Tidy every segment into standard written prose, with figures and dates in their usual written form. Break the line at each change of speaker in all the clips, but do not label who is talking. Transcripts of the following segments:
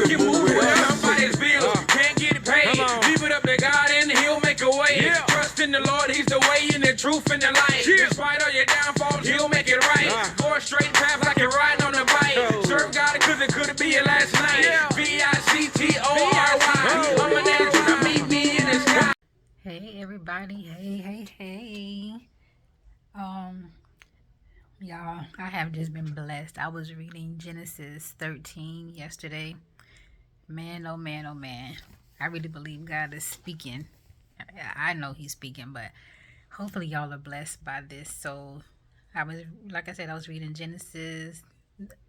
can move without somebody's bills. Can't get it paid. Leave it up to God and He'll make a way. Trust in the Lord, He's the way and the truth and the light. Despite all your downfalls, He'll make it right. Go a straight path like you're riding on a bike. Serve God cause it could be your last night. V-I-C-T-O-R-Y. I'm an angel to meet me in the sky.
Hey everybody, hey. Y'all, I have just been blessed. I was reading Genesis 13 yesterday. Man, oh man, oh man. I really believe God is speaking. I know He's speaking, but hopefully y'all are blessed by this. So I was, like I said, I was reading Genesis.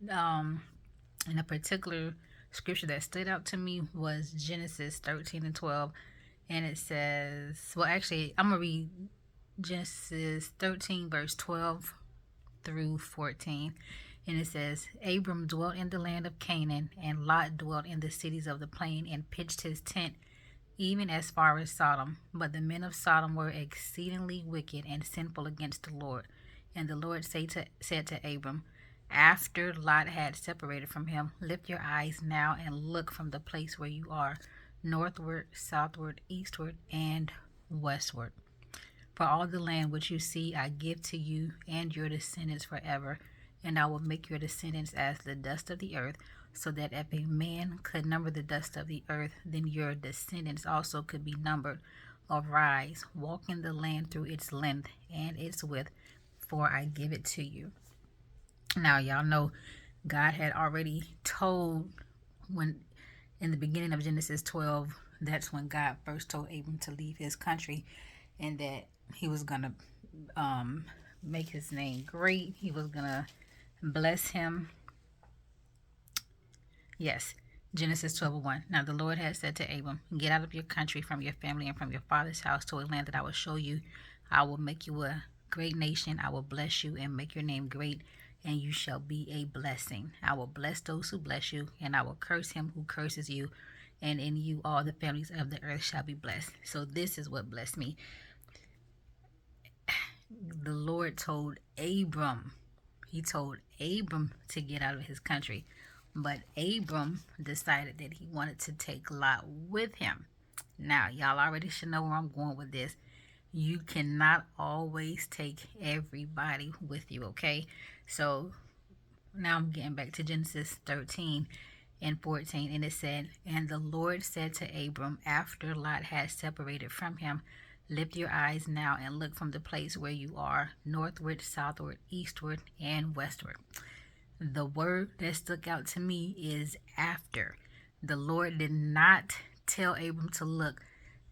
And a particular scripture that stood out to me was Genesis 13 and 12. And it says, well, actually, I'm going to read Genesis 13, verse 12 through 14. And it says, Abram dwelt in the land of Canaan, and Lot dwelt in the cities of the plain, and pitched his tent even as far as Sodom. But the men of Sodom were exceedingly wicked and sinful against the Lord. And the Lord said to Abram, after Lot had separated from him, lift your eyes now and look from the place where you are, northward, southward, eastward, and westward. For all the land which you see I give to you and your descendants forever, and I will make your descendants as the dust of the earth, so that if a man could number the dust of the earth, then your descendants also could be numbered. Arise, walk in the land through its length and its width, for I give it to you. Now, y'all know God had already told, when in the beginning of Genesis 12, that's when God first told Abram to leave his country, and that He was going to make his name great. He was going to bless him. Yes, Genesis 12:1. Now the Lord had said to Abram, get out of your country, from your family, and from your father's house to a land that I will show you. I will make you a great nation. I will bless you and make your name great, and you shall be a blessing. I will bless those who bless you, and I will curse him who curses you, and in you all the families of the earth shall be blessed. So this is what blessed me. The Lord told Abram, He told Abram to get out of his country, but Abram decided that he wanted to take Lot with him. Now, y'all already should know where I'm going with this. You cannot always take everybody with you, okay? So now I'm getting back to Genesis 13 and 14, and it said, and the Lord said to Abram, after Lot had separated from him, lift your eyes now and look from the place where you are, northward, southward, eastward, and westward. The word that stuck out to me is after. The Lord did not tell Abram to look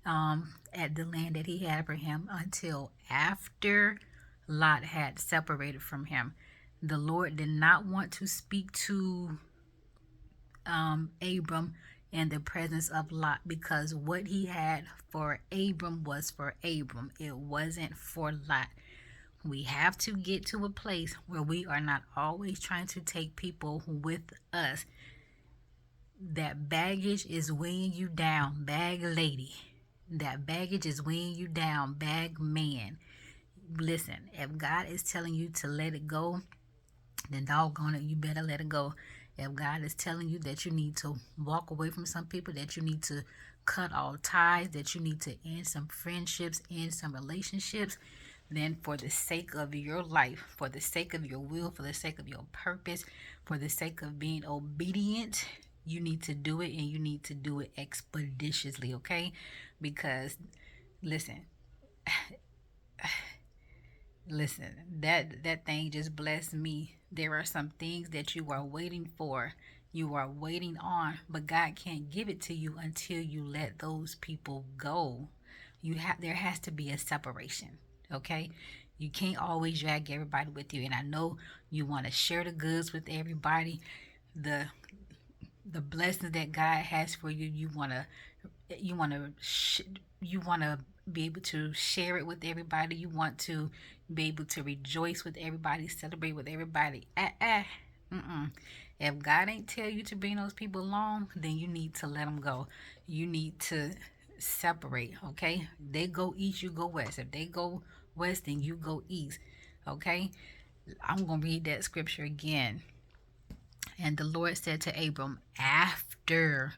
at the land that He had for him until after Lot had separated from him. The Lord did not want to speak to Abram in the presence of Lot, because what He had for Abram was for Abram. It wasn't for Lot. We have to get to a place where we are not always trying to take people with us. That baggage is weighing you down, bag lady. That baggage is weighing you down, bag man. Listen, if God is telling you to let it go, then doggone it, you better let it go. If God is telling you that you need to walk away from some people, that you need to cut all ties, that you need to end some friendships, end some relationships, then for the sake of your life, for the sake of your will, for the sake of your purpose, for the sake of being obedient, you need to do it, and you need to do it expeditiously, okay? Because, listen, that thing just blessed me. There are some things that you are waiting for, you are waiting on, but God can't give it to you until you let those people go. There has to be a separation, okay? You can't always drag everybody with you. And I know you want to share the goods with everybody. The blessings that God has for you, you want to be able to share it with everybody. You want to be able to rejoice with everybody, celebrate with everybody. If God ain't tell you to bring those people along, then you need to let them go. You need to separate, okay? They go east, you go west. If they go west, then you go east, okay? I'm going to read that scripture again. And the Lord said to Abram, after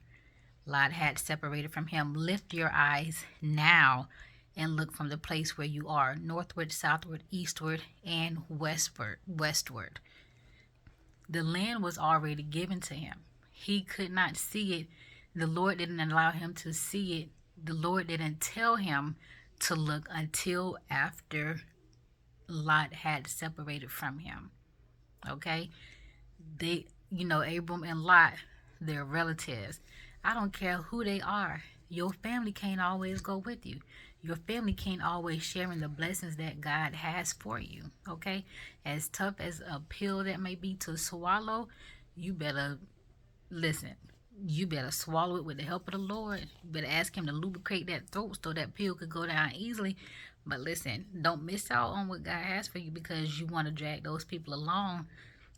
Lot had separated from him, lift your eyes now and look from the place where you are, northward, southward, eastward, and westward. The land was already given to him. He could not see it. The Lord didn't allow him to see it. The Lord didn't tell him to look until after Lot had separated from him. Okay? Abram and Lot, they're relatives. I don't care who they are. Your family can't always go with you. Your family can't always share in the blessings that God has for you. Okay? As tough as a pill that may be to swallow, you better listen. You better swallow it with the help of the Lord. You better ask him to lubricate that throat so that pill could go down easily. But listen, don't miss out on what God has for you because you want to drag those people along.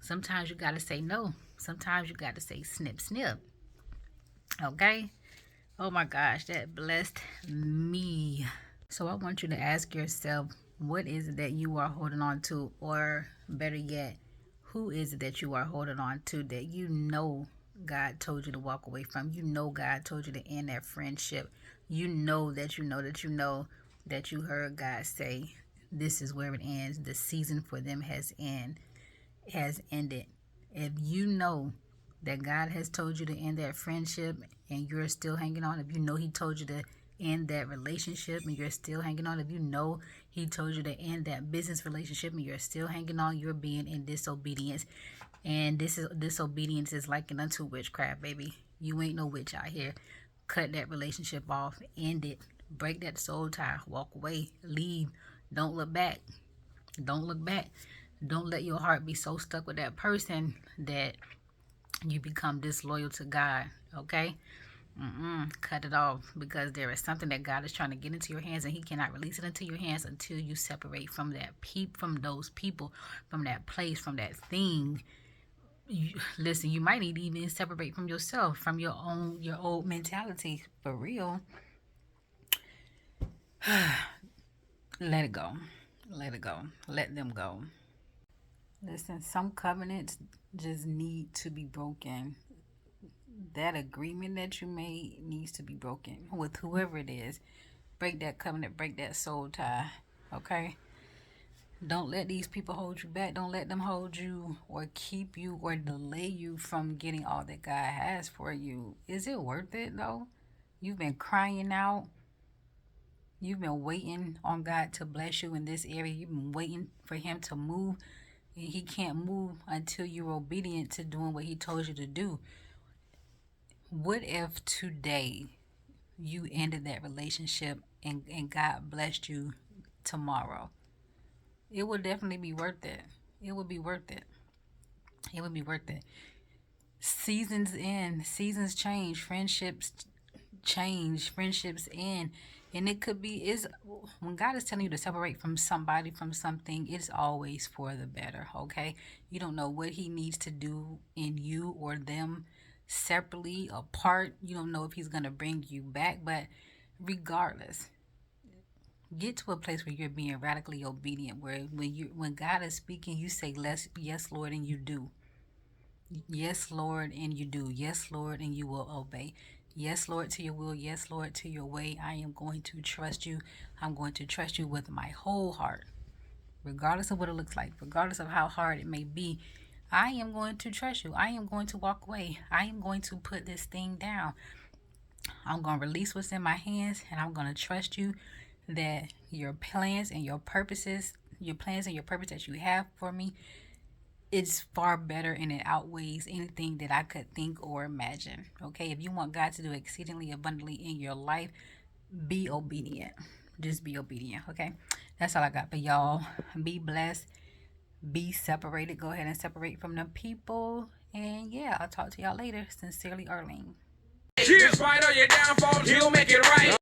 Sometimes you got to say no. Sometimes you got to say snip, snip. Okay? Oh my gosh, that blessed me. So I want you to ask yourself, what is it that you are holding on to? Or better yet, who is it that you are holding on to that you know God told you to walk away from? You know God told you to end that friendship. You know that you heard God say, this is where it ends. The season for them has ended. If you know that God has told you to end that friendship and you're still hanging on, if you know he told you to end that relationship and you're still hanging on, if you know he told you to end that business relationship and you're still hanging on, you're being in disobedience. And disobedience is likened unto witchcraft, baby. You ain't no witch out here. Cut that relationship off. End it. Break that soul tie. Walk away. Leave. Don't look back. Don't look back. Don't let your heart be so stuck with that person that you become disloyal to God. Okay? Cut it off, because there is something that God is trying to get into your hands and he cannot release it into your hands until you separate from from those people, from that place, from that thing. Listen, you might need to even separate from yourself, from your old mentality. For real. Let it go. Let it go. Let them go. Listen, some covenants just need to be broken. That agreement that you made needs to be broken with whoever it is. Break that covenant, break that soul tie. Okay? Don't let these people hold you back. Don't let them hold you or keep you or delay you from getting all that God has for you. Is it worth it though? You've been crying out. You've been waiting on God to bless you in this area. You've been waiting for him to move. And he can't move until you're obedient to doing what he told you to do. What if today you ended that relationship and God blessed you tomorrow? It would definitely be worth it. It would be worth it. It would be worth it. Seasons end. Seasons change. Friendships change. Friendships end. And it could be, when God is telling you to separate from somebody, from something, it's always for the better, okay? You don't know what he needs to do in you or them separately, apart. You don't know if he's going to bring you back, but regardless, get to a place where you're being radically obedient, where when God is speaking, you say, yes, Lord, and you do. Yes, Lord, and you do. Yes, Lord, and you will obey. Yes, Lord, to your will. Yes, Lord, to your way. I am going to trust you. I'm going to trust you with my whole heart, regardless of what it looks like, regardless of how hard it may be. I am going to trust you. I am going to walk away. I am going to put this thing down. I'm going to release what's in my hands, and I'm going to trust you that your plans and your purposes, that you have for me, it's far better and it outweighs anything that I could think or imagine. Okay, if you want God to do exceedingly abundantly in your life, be obedient. Just be obedient. Okay, that's all I got for y'all. Be blessed. Be separated. Go ahead and separate from the people. And yeah, I'll talk to y'all later. Sincerely, Arlene.
Despite all your downfalls, he'll make it right.